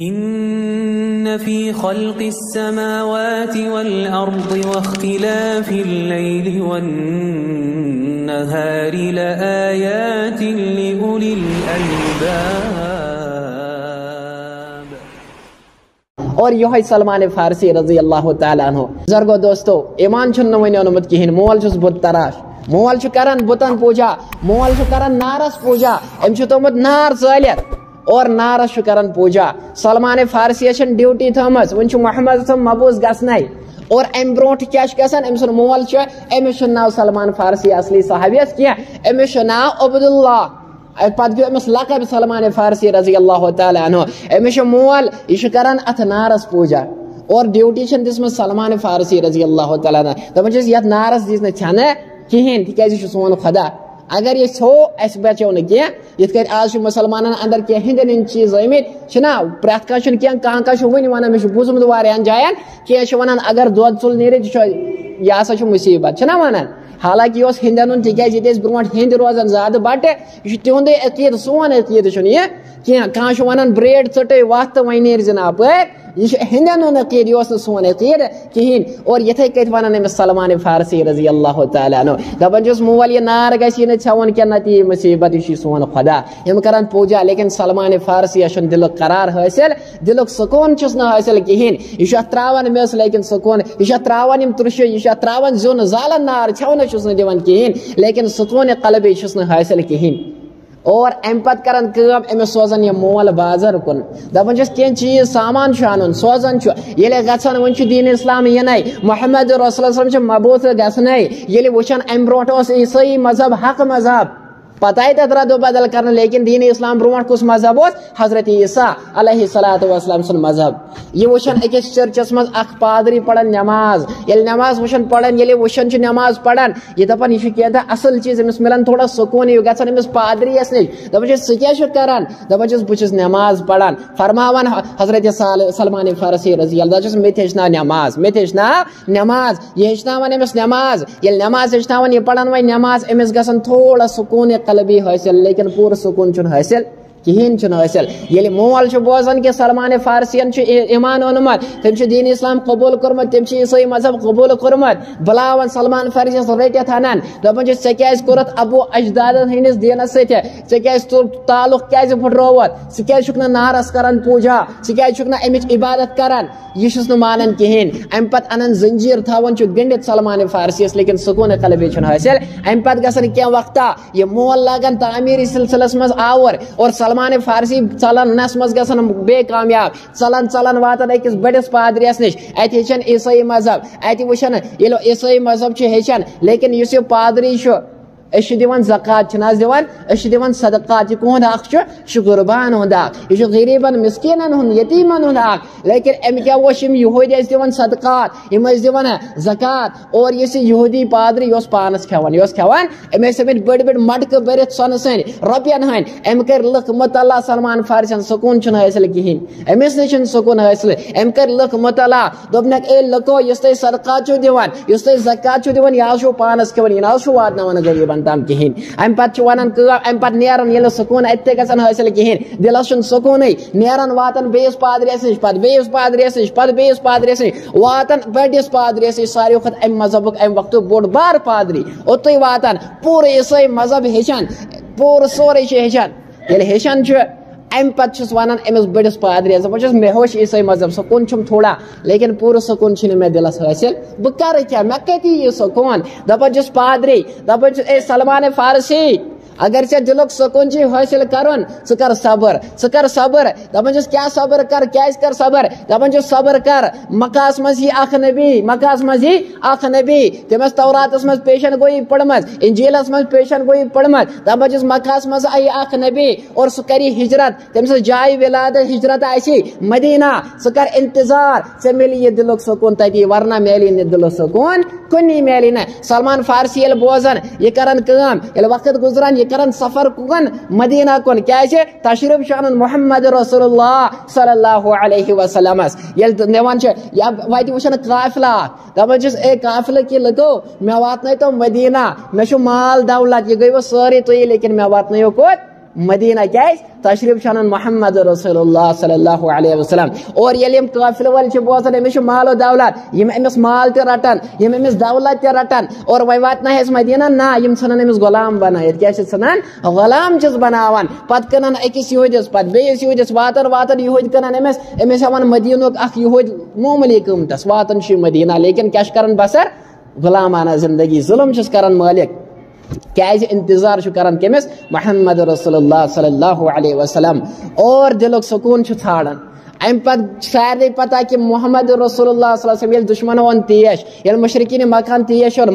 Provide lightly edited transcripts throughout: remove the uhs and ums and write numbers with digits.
إن في خلق السماوات والأرض واختلاف الليل والنهار لآيات لأولي الألباب. اور یہ سلمان فارسی رضی اللہ تعالیٰ عنہ بزرگو دوستو ایمان چھن ونی اونمت کہین مول چھس بت تراش مول چھ کران بتن پوجا مول چھ کران نارس پوجا ام چھ تومت نار زالت اور نارس کران پوجا سلمان فارسی چھن ڈیوٹی تھمس ون چھ محمد مبوس گسنائی اور ام برونٹ کیا گسان ام سن مول چھ امس چھ ناو سلمان فارسی اصلی صحابیت کیا امس چھ ناو عبداللہ پتہ گو امس لقب سلمان فارسی رضی اللہ تعالیٰ عنہ امس چھ مول یہ کران ات نارس پوجا اور ڈیوٹی چھن دسم سلمان فارسی رضی اللہ تعالیٰ عنہ دپان چھس یت نارس دیس نہ چھنہ کہین تکیازِ چھ سون خدا اگر یہ چھو اس بچو نہ کیا یت کر آج مسلمانن اندر کی ہندن ان چیز آمت چھنا پرت کا چھن کیا کان کا ونی ونان مش بوزمت واریان جایان کی چھ ونان اگر دود ژل نیرے یہ ہسا چھ مصیبت چھنا ونان حالانکہ یہ ہندن تکیازِ یہ برونٹ ہند روزان زیادہ بٹ یہ تہند عقید سون عقید چھ یہ کان چھ ونان بریڈ ژٹے وقت وین نیر جناب یہ ہندن عقید یہ سون عقید کہین اور یتھے کت ونان امس سلمان فارسی رضی اللہ تعالیٰ عنہ دپان چھس مول یہ نار گژھِ نہ ژھیون کینٛہہ نتہٕ یی مصیبت یہ سون خدا یم کران پوجا لیکن سلمان فارسی چھُنہٕ دلُک قرار حٲصِل دلُک سکون چھُس نہٕ حٲصِل کہین یہ چھُ اتھ تراوان مس لیکن سکون یہ چھُ اتھ تراوان یم ترشہِ یہ چھُ اتھ تراوان زیُن زالان نار ژھیونہٕ چھُس نہٕ دِوان کہین لیکن سکون قلبی چھُس نہٕ حٲصِل کہین اور ام پت کران کٲم امس سوزان یہ مول بازر کن دپان چھس کینٛہہ چیز سامان چھُ انُن سوزان چھُ ییٚلہِ گژھان وۄنۍ چھُ دین اسلام ینٕے محمد رسول اللہ چھُ مبعوث گژھنٕے ییٚلہِ وٕچھان امہِ برونٛٹھ اوس عیسٲئی مذہب حق مذہب پتہ تتھ ردو بدل کرنا لیکن دین اسلام برونٹ کس مذہب اس حضرت عیسیٰ علیہ السلام سن مذہب یہ وچھن اکس چرچس مز اخ پادری پڑھن نماز یل نماز وچھن پڑھن یل وچھن چھ نماز پڑھن یہ دپان یہ کیا اصل چیز امس ملان تھوڑا سکون یہ گژھان امس پادری اس نش دپان چھ سکیا چھ کران دپان چھ بچس نماز پڑھان فرماوان حضرت سلمان فارسی رضی اللہ چھ مت ہچنا نماز مت ہچنا نماز یہ ہچناوان امس نماز یل نماز ہچناوان یہ پڑھان وای نماز امس گژھان تھوڑا سکون قلبی حاصل لیکن پور سکون چھ حاصل کہین چھ حاصل یل مول چھ بوزان کہ سلمان فارسین چھ ایمان اونمت تم چھ دین اسلام قبول کرمت تم چھ عیسائی مذہب قبول کرمت بلاون سلمان فارسی رٹت ہنان دپان چھ ژے کیاز کورت ابو اجداد ہندس دینس سۭتۍ ژے کیاز تعلق کیاز پھٹرووت ژٕ کیاز چھُکھ نہٕ نارس کران پوجا ژٕ کیاز چھُکھ نہٕ امِچ عبادت کران یہ چھُس نہٕ مانان کہین ام پتہٕ انان زنجیر تھاوان چھُ گنڈِتھ سلمان فارسیس لیکن سکون قلبی چھُنہٕ حٲصِل ام پتہٕ گژھان کینٛہہ وقتا یہ مول لاگان تعمیری سلسلس مز آور اور سلمان فارسی ژلان نس مز گژھان بے کامیاب ژلان ژلان واتان أکِس بٔڑِس پادریس نش اتہِ ہیٚچھان عیسائی مذہب اتہِ وٕچھان ییٚلہِ عیسائی مذہب چھُ ہیٚچھان لیکن یُس یہ پادری چھُ أسۍ دِوان زکات چھِنہٕ حظ دِوان أسۍ دِوان صدقات یہ کُہُنٛد حق چھُ چھُ قربان ہُنٛد حق یہ چھُ غریٖبن مسکیٖنن ہُنٛد یتیٖمن ہُنٛد حق لیکن امہِ کیاہ اوس یِم یہوٗدۍ ٲسۍ دِوان صدقات یِم ٲسۍ دِوان زکات اور یُس یہِ یہوٗدی پادری یہِ اوس پانس کھٮ۪وان یہِ اوس کھٮ۪وان أمۍ ٲسۍ آمٕتۍ بٔڑۍ بٔڑۍ مٹکہٕ بٔرِتھ سۄنہٕ سٕنٛدۍ رۄپین ہٕنٛدۍ أمۍ کٔرۍ لُکھ مطلع سلمان فارسین سکوٗن چھُنہٕ حٲصِل کہیٖنۍ أمِس نہ چھُنہٕ سکوٗن حٲصِل أمۍ کٔرۍ لُکھ مطلع دوٚپنکھ اے لُکو یُس تُہۍ صدقات چھِو دِوان یُس تُہۍ زکات چھِو دِوان یہِ حظ چھُو پانس کھٮ۪وان یہِ نہ حظ چھُو واتناوان غریٖبن تام کہیٖنۍ ام پتہ ونان ام پتہ نیران یل سکون اتہ گژھان حاصل کہین دلس چھُنہٕ سکوٗنٕے نیران واتان بیٚیِس پادریس نش پتہٕ بیٚیِس پادریس نش پتہٕ بیٚیِس پادریس نش واتان بٔڑِس پادریس نش ساروی کھۄتہٕ امہِ مذہبُک امہِ وقتُک بوٚڑ بار پادری اوٚتُے واتان پوٗرٕ عیسٲئی مذہب ہیٚچھان پوٗرٕ سورُے چھِ ہیٚچھان ییٚلہِ ہیٚچھان چھُ ام پتہ چھُس ونان امس بٔڑِس پادریس دپان چھُس مےٚ ہیوٚچھ عیسائی مذہب سکوٗن چھُم تھوڑا لیکن پوٗرٕ سکوٗن چھُنہٕ مےٚ دلس حٲصِل بہٕ کرٕ کیاہ مےٚ کتہِ یی سکوٗن دپان چھُس پادری دپان چھُس اے سلمان فارسی اگر ژےٚ دلُک سکوٗن چھُے حٲصِل کرُن ژٕ کر صبر دپان چھُس کیاہ صبر کر کیازِ کر صبر دپان چھُس صبر کر مکہس منٛز یی اکھ نبی تٔمۍ ٲس توراتس منٛز پیشن گویی پٔرمٕژ انجیلس منٛز پیشن گویی پٔرمٕژ دپان چھُس مکہس منٛز آیہِ اکھ نبی اور سُہ کری ہجرت تٔمۍ سٕنٛز جایہِ ولادت ہجرت آسہِ مدینہ ژٕ کر انتظار ژےٚ مِلی یہِ دلُک سکوٗن تتی ورنہ میلی نہٕ دلُک سکوٗن کُنی میلی نہٕ سلمان فارسی ییٚلہِ بوزان یہِ کران کٲم ییٚلہِ وقت گُزران یہ کران سفر کن مدینہ کن کیا تشریف شانن محمد رسول اللہ صلی اللہ علیہ وسلم یل نوان وات وچان قافلہ دپان چھس اے قافلہ کی لگو مے واتن تو مدینہ مے مال دولت یہ گئی وہ ساری تھی لیکن مے واتن کوت مدینہ کیا تشریف شانن محمد رسول اللہ صلی اللہ علیہ وسلم اور یل قافل ول بوزان امس مال و دولت یم امس مال تہ رٹان یم امس دولت تہ رٹان اور وی واتنا ہے مدینہ نا یم ژھنان امس غلام بنائت کیا ژھنان غلام چھس بناوان پتہ کنان أکس یہودس پتہ بیس یہودس واتن واتن یہود کنان امس امس ہاوان مدینک اخ یہود معمولی قیمتس واتن مدینہ لیکن کیا کران بسر غلامانہ زندگی ظلم چھس کران مالک کیازِ انتظار چھُ کران کٔمِس محمد رسول اللہ صلی اللہ علیہ وسلم اور دلک سکون چھُ ژھانڈان ام پتہ سارے پتہ کہ محمد رسول اللہ صلی اللہ علیہ وسلم یل دشمنو ان تیش یل مشرکین مکان تیش اور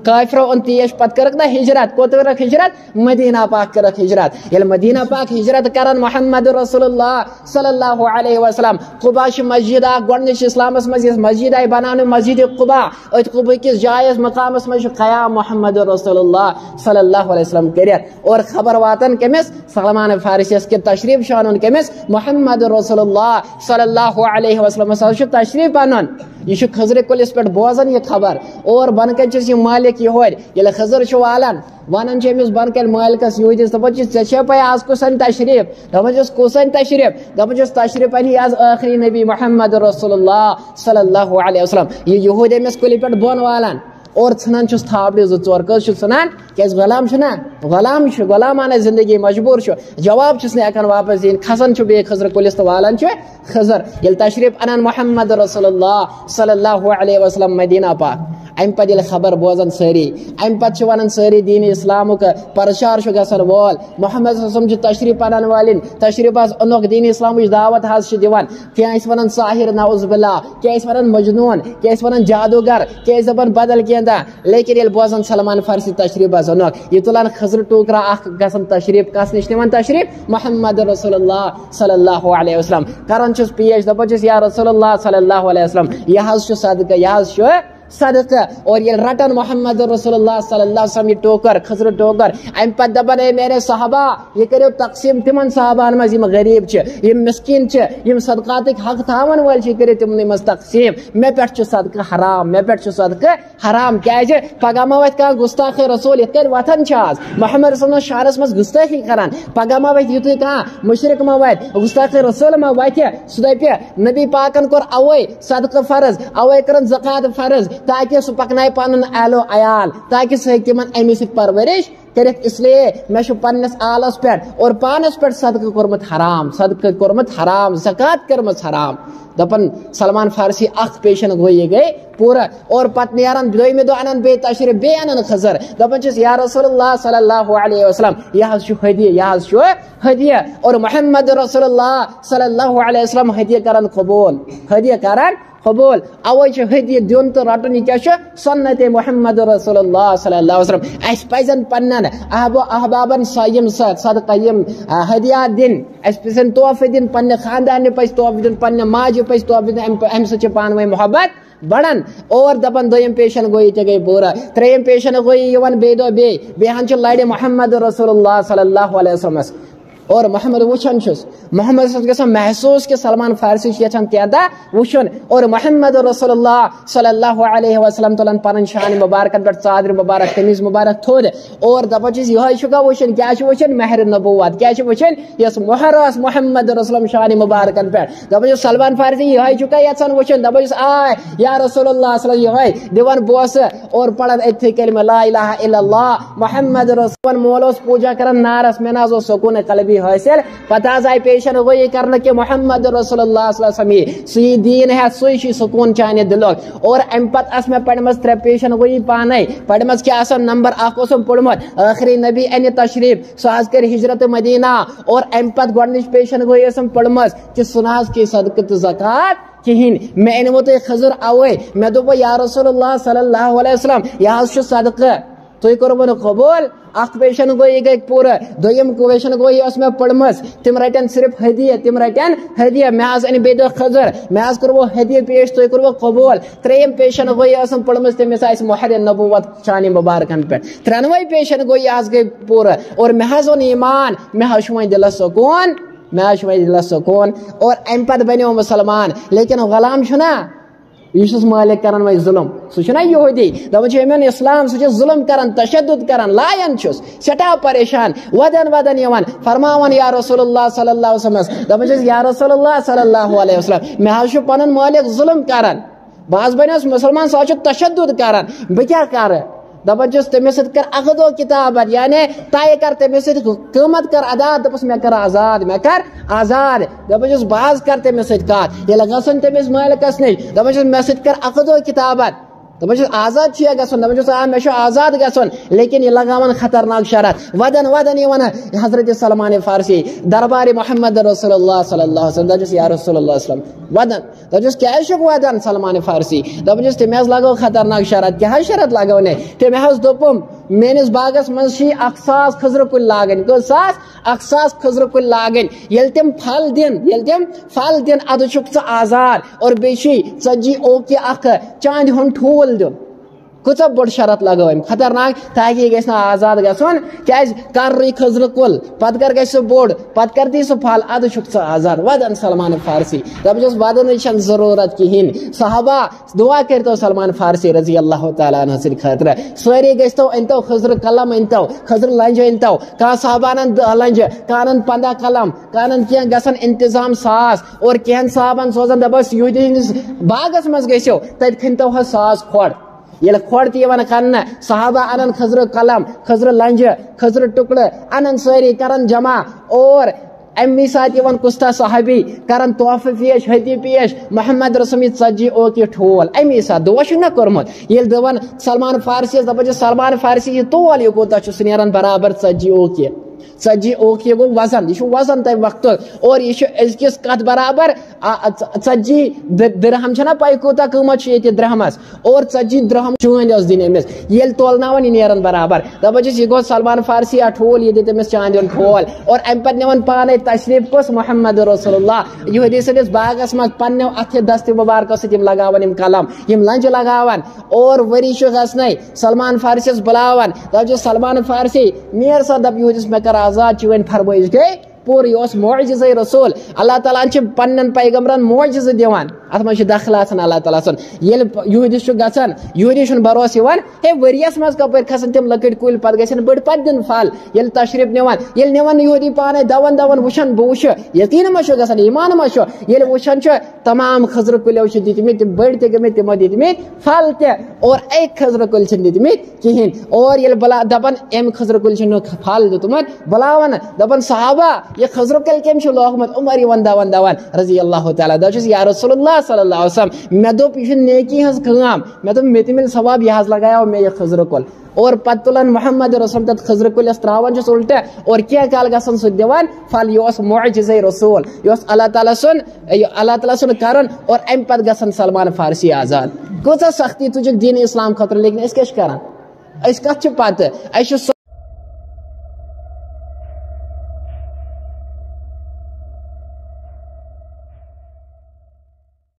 کافرو ان تیش پتہ کرک نا ہجرت کوت کرک ہجرت مدینہ پاک کرک ہجرت یل مدینہ پاک ہجرت کران محمد رسول اللہ صلی اللہ علیہ وسلم قبا مسجد گۄڈنِچ اسلامس مز مسجد آئی بنانے مسجد قبا ات قبا کس جائز مقامس مز قیام محمد رسول اللہ صلی اللہ علیہ وسلم کرت اور خبر واتن کمس سلمان فارسی کے تشریف شانن کمس محمد رسول اللہ صلی اللہ علیہ وسلم تشریف انن یہ خضر کلس پہ بوزان یہ خبر اور بن کن یہ مالک یہ خضر والان ونان امس بن کن مالکس یہودس دپان ے پہ آز کسن تشریف دپان کسن تشریف دپان تشریف انی آز آخری نبی محمد رسول اللہ صلی اللہ علیہ وسلم یہ یہود امس کلی پہ بون والان اور ژھنان چھس تھاپڑ زٕ ژور کٔژ چھُ ژھنان کیازِ غلام چھُنا غلام چھُ غلامانہ زندگی مجبور چھُ جواب چھُس نہٕ ہٮ۪کان واپس دِتھ کھسان چھُ بیٚیہِ خضر کُلِس تہٕ والان چھُ خضر ییٚلہِ تشریف انان محمد رسول اللہ صلی اللہ علیہ وسلم مدینہ پاک ام پتہ ییٚلہِ خبر بوزان سٲری ام پتہٕ چھِ ونان سٲری دین اسلامُک پرچار چھُ گژھان وول محمد صلی اللہ علیہ وسلم چھُ تشریف انان والٮ۪ن تشریف حظ اوٚنُکھ دین اسلامٕچ دعوت حظ چھِ دِوان کینٛہہ ٲسۍ ونان ساحر نعوذ باللہ کینٛہہ ٲسۍ ونان مجنون کینٛہہ ٲسۍ ونان جادوگر کینٛہہ ٲسۍ دپان بدل کینٛہہ لیکن یل بوزان سلمان فارسی تشریف حظ اوٚنُکھ یہ تُلان خضر ٹوکرا اخ گژھان تشریف کس نش نِوان تشریف محمد رسول اللہ صلی اللہ علیہ وسلم کران چھُس پیش دپان چھُس یا رسول اللہ صلی اللہ علیہ وسلم یہ حظ چھُ صدقہ یہ حظ چھُ صدقہ اور یہ رٹن محمد رسول اللہ صلی اللہ علیہ وسلم یہ ٹوکر خضر ٹوکر ام پتہ دپان اے میرے صحابہ یہ کرو تقسیم تمن صحابان مز یم غریب چھ یم مسکین چھ یم صدقاتک حق تھاون ول چھ کرو تمن مز تقسیم مے پٹھ چھ صدقہ حرام مے پٹھ چھ صدقہ حرام کیازِ پگہ ما وتھ کانٛہہ گستاخ رسول یتھ کٔنۍ وتھان چھ آز محمد رسول اللہ شہرس مز گستاخی کران پگہ ما وتھ یُتھُے کانٛہہ مشرک ما وتھ گستاخ رسول ما وتھِ سُہ دپہِ نبی پاکن کوٚر اوے صدقہ فرض اوے کرن زکات فرض تاکہ سہ پکنائے پن اہل و عیال تاکہ سہ ہیکہ تمن امی سۭتۍ پرورش کرت اس لیے میں پنس آلس پہ اور پانس پہ صدقہ کورمت حرام صدقہ کورمت حرام زکات کرمت حرام دپن سلمان فارسی اخ پیشن گوئی گئے پورا اور پت نیران دویمہ دۄہ انان بے تشریف بے انان خضر دپان چھس یا رسول اللہ صلی اللہ علیہ وسلم یہ حظ چھُ ہدیہ یہ حظ چھُ ہدیہ اور محمد رسول اللہ صلی اللہ علیہ وسلم ہدیہ کران قبول ہدیہ کران قبول اوے چھ ہدیہ دیون تو رٹن یہ کیا سنت محمد رسول اللہ صلی اللہ علیہ وسلم اس پزن پنن احبابن سایم صدقہ یم ہدیات دن اس پزن تحفہ دن پنہ خاندان پز تحفہ دن پنہ ماجہ پز تحفہ دن ام سچ پانہ ؤنۍ محبت بڑن اور دپن دویم پیشن گوئی تہ گئی پورا تریم پیشن گوئی یوان بے دو بے ہن چھ لڑ محمد رسول اللہ صلی اللہ علیہ وسلم اور محمد وچھن چھس محمد صلی اللہ علیہ وسلم محسوس کہ سلمان فارسی یچھن کیا وچھن اور محمد رسول اللہ صلی اللہ علیہ وسلم تلن پنن شان مبارک پہ ژادر مبارک قمیض مبارک تھود اور دپان چھس یہ چھُکا وچھن کیا چھ وچھن مہر نبوت کیا چھ وچھن یس مہر اس محمد رسول اللہ شان مبارک پہ دپان چھس سلمان فارسی یہ چھُکا یژھان وچھن دپان چھس آ یا رسول اللہ صلی اللہ علیہ وسلم دیوان بوس اور پڑھن اتھی کلمہ لا الہ الا اللہ محمد رسول مولوس پوجا کرن نارس میں نازو سکون قلبی حاصل پتہ آئی پیشن گوئی کرنا کہ محمد رسول اللہ صلی اللہ علیہ وسلم سی دین ہے سی سکون چانے دلوک اور ام پت اس میں پڑھمس ترے پیشن گوئی پانے پڑھمس کیا اسم نمبر اخ اسم پڑھمت آخری نبی این تشریف ساز کر ہجرت مدینہ اور ام پت گۄڈنِچ پیشن گوئی اسم پڑھمس کہ سناز کی صدقہ زکات کہین میں انمو تو خضر اوے میں دو یا رسول اللہ صلی اللہ علیہ وسلم یہ صدقہ تو کرو قبول اخ پیشن گوئی گئی پورا دویم پیشن گوئی اس میں پڑھمس تم رٹن صرف ہدیہ تم رٹن ہدیہ میں آز ان بے دو خضر میں آز کرو ہدیہ پیش تو کرو قبول تریم پیشن گوئی اس پڑھمس تم اس مہر نبوت شان مبارکن پہ ترنوئی پیشن گوئی آز گئی پورا اور میں حظ ایمان میں حظ دل سکون میں حظ دل سکون اور ام پت بنو مسلمان لیکن غلام چھنا یہ مالک کران وی ظلم سہ یہودی دپان اسلام سہ ظلم کران تشدد کران لائن سٹھا پریشان ودن یوان فرماوان یا رسول اللہ صلی اللہ علیہ وسلم دپان یا رسول اللہ صلی اللہ علیہ وسلم مے پن مالک ظلم کران باز بنس مسلمان سہ تشدد کران بہ کیا کر دپان تمس ست کر اخذ و کتابت یعنی طے کر تمس ست قیمت کر ادا دپس مے کر آزاد دپان باز کر تمس ست کت یل گھن تمس مالکس نش دپان مے ست کر اخذ و کتابت دپان آزاد چھ گھن دپان مے آزاد گھن لیکن یہ لگاون خطرناک شرط ودن یہ ون حضرت سلمان فارسی دربار محمد رسول اللہ صلی اللہ علیہ وسلم دپس یا رسول اللہ وسلم ودن دپس کیا ودن سلمان فارسی دپان تم لگو خطرناک شرط کیا شرط لگو نے تم دپم میس باغس مزھ اخ ساس خضر کل لاگن اخ ساس خضر کل لاگن یل تم پھل دن اد ث آزاد اور بیشی ژتجی اوکے اخ چاند ہند ٹھول دن کچھ بڑ شرط لگو خطرناک تاکہ یہ گھس آزاد گھن کیاز کر ری خضر کل پتہ کر گھس بوڑ پتہ کر دی سہ پھل اد ث آزاد ودن سلمان فارسی دپس ودن چھ ضرورت کہین صحابہ دعا کرتو سلمان فارسی رضی اللہ تعالیٰ عنہ سن خاطر ساری گھتو انتو خضر قلم انتو خضر لنج انتو کان صحابہ لنج کان 15 قلم کان کی گھن انتظام ساس اور کہن صحابن سوزن دپس یہودی ہندس باغس مز گھو تت کھنتو ساس کھوڑ یل کھوڑ تن صحابہ انن خضر قلم خضر لنج خضر ٹکڑ انن ساری کرن جمع اور امی سات کستا صحابی کرن تحفہ پیش ہتی پیش محمد رسمی 40 اوکے ٹھول امی سات دعا نا کورمت یل دپان سلمان فارسی دپان سلمان فارسی یہ تول یہ کوتا سہ نیران برابر 40 اوکے 40 اوکے گو وزن یہ وزن تمہ وقت اور یہ ازکس کت برابر 40 درہم چھنا پائی کوتا قیمت یہ درہمس اور 40 درہم چاند دن امس یل تولناون یہ نیران برابر دپان یہ گو سلمان فارسی ٹھول یہ دمس چاند ٹھول اور ام پتہ نوان پانے تشریف کس محمد رسول اللہ یہودی سندس باغس مز پنو اتھ دست مبارک ست لگاون قلم لنج لگاون اور وری گھن سلمان فارسیس بلاون دپ سلمان فارسی نیر سا دپ یہودس مے کر آزاد چون فرمائش گئی پور یہ معجزہ رسول اللہ تعالیٰ پنن پیغمبرن معجزہ دان ات من دخل اللہ تعالیٰ سن یل یہودس گھان یہودی بھروسہ ہے ورس مز کپر کھسن تم لکٹ کل پہ گھن بڑ پہ دن پھل یل تشریف نوان یہودی پانے دون وچان بہ وچھ یقین ما گھان ایمان ما یل وچان تمام خضر کلو دتمت بڑ تہ گمت تمو دتمت پھل تہ اور ایک خضر کل دتمت کہین اور یل بلا دپان ام خضر کل پھل دتمت بلاون دپان صحابہ یہ خضر کل کم لوگمت عمر یہ دون رضی اللہ تعالیٰ دپس یا رسول اللہ صلی اللہ علیہ وسلم مے دپ یہ نیکی ہز کام مے دپ مے مل ثواب یہ لگایا مے یہ خضر کل اور پتہ تلان محمد رسول تت خضر کلس تراون الٹہ اور کیا کال گھن سہ دان پھل یہ معجزہ رسول یہ اللہ تعالیٰ سن کرن اور ام پتہ گھن سلمان فارسی آزاد کچھ سختی تجھ دین اسلام خاطر لیکن اس کیا کران اس کت پتہ اس